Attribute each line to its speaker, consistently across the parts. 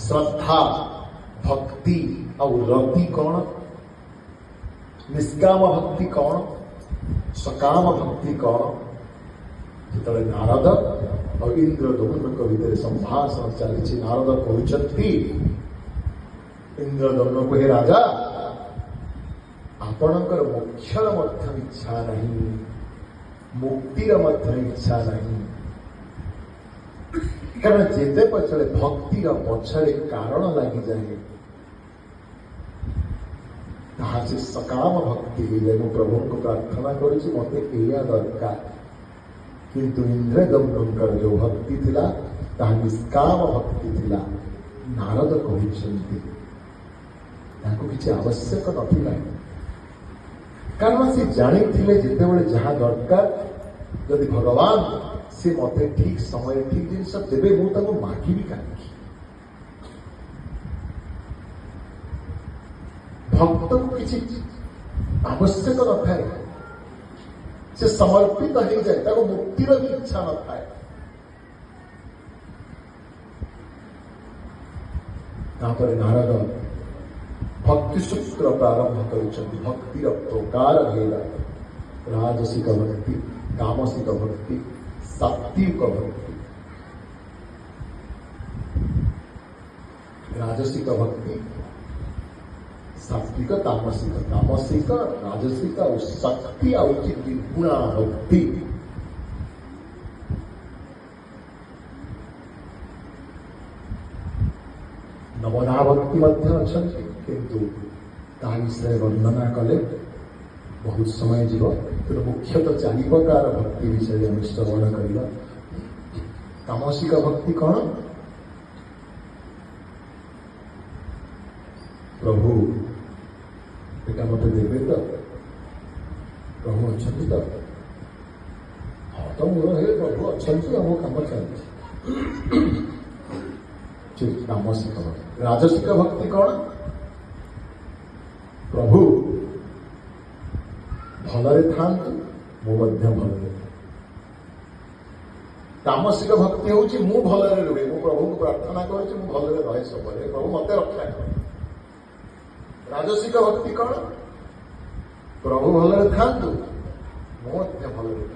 Speaker 1: श्रद्धा भक्ति और रति कौन, निष्काम भक्ति कौन, सकाम भक्ति कौन। जो नारद और इंद्रदमन भितर संभाषण चली, नारद कहते इंद्रदमन को, हे राजा आपणकर मोक्षर मध्य इच्छा नहीं, मुक्तिर मध्य इच्छा नहीं, कारण जेते पछले भक्तिर पछरे कारण लगी जाए ताहा से सकाम भक्ति हो जाए। प्रभु को प्रार्थना करुछि मते एया दरकार, किंतु इंद्रदमनकर जो भक्ति थिला ताहा निष्काम भक्ति थिला। नारद कहिसंती ताको किछि आवश्यक नथिला, कारण से जानी थिले जेतेबेले जहा दरकार यदि भगवान से मते ठीक समय ठीक जिनस देवे मुझे मागी भी कहीं। भक्त को किसी आवश्यक न थाए, से समर्पित हो जाए, मुक्तिर भी इच्छा न थाए। नारद भक्ति सूत्र प्रारंभ कर भक्तिर प्रकार भेद, राजसिक भक्ति, तामसिक भक्ति, सात्विक भक्ति। राजसिक भक्ति, सात्विक, तामसिक, तामसिक, राजसिक और शक्ति आउची गुणा भक्ति। नवधा भक्ति मध्य अच्छी, किंतु ता विषय वर्णना कले बहुत समय जीव। तो मुख्यतः 4 प्रकार भक्ति विषय हम श्रवण करवा। तामसिक भक्ति कौन, प्रभु एटा मत देवे तो, प्रभु अच्छा तो हाँ तो मोर हे प्रभु अच्छा आम कम चलती। तामसिक भक्ति। राजसिक भक्ति कौन, प्रभु भलरे थांतु मो मध्य भलरे। तामसिक भक्ति होची मु भलरे रुहे, मु प्रभु को प्रार्थना करूची मु भलरे रहे सबरे, प्रभु मते रक्षा कर। राजसिक भक्ति कौन, प्रभु भलरे थांतु मो मध्य भलरे।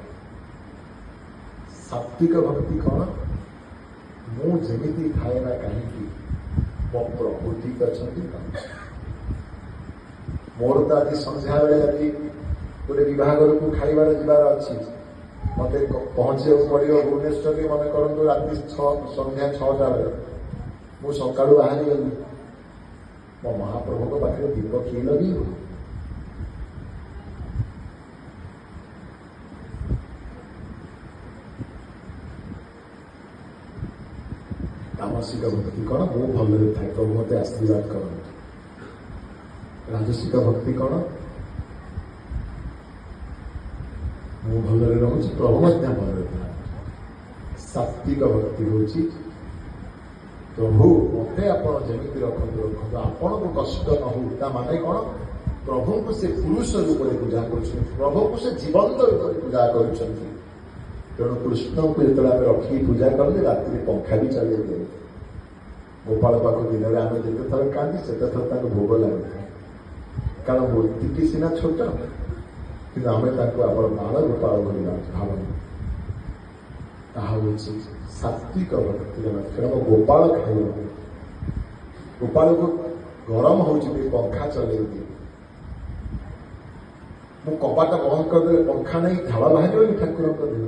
Speaker 1: सात्विक भक्ति कौन, मु जेमिति थाए ना कहीं मो प्रभु ठीक अच्छा। मोर तो आज संध्या बेले गोटे विभागर को खाइबार जीवार अच्छी, मत पहुंचे पड़ो भुवनेश्वर मन करूँ राति संध्या 6टा बेले, मु सका बाहरी गली, मो महाप्रभु को पाखे दीप किए लगे। तामसिक भक्ति कौन, मु भलरे थाए प्रभु मते आशीर्वाद कर। राजसिक भक्ति कौन, मु भलरे रोचे प्रभु मध्य भलरे था। सात्विक भक्ति होची प्रभु मते आपण जेमिति रखंतु रखंतु, आपण को कष्ट न हो। माने कौन, प्रभु को से पुरुष रूप में पूजा कर, प्रभु को से जीवंत रूप में पूजा कर। तेणु कृष्ण को जो रखी पूजा कले राति पंखा भी चले गए। गोपाल पाख दिन में आम जिते थर कांदी से थर भोग लगे, कारण मूर्ति सीना छोट कि आम बाल गोपाल भावना ताहा सात्विक भक्ति लक्षण। गोपाल खाइ, गोपाल को गरम हो पंखा चले दिए, मु कपाट बंद करदे पंखा नहीं झाड़ बाहर ठाकुर देह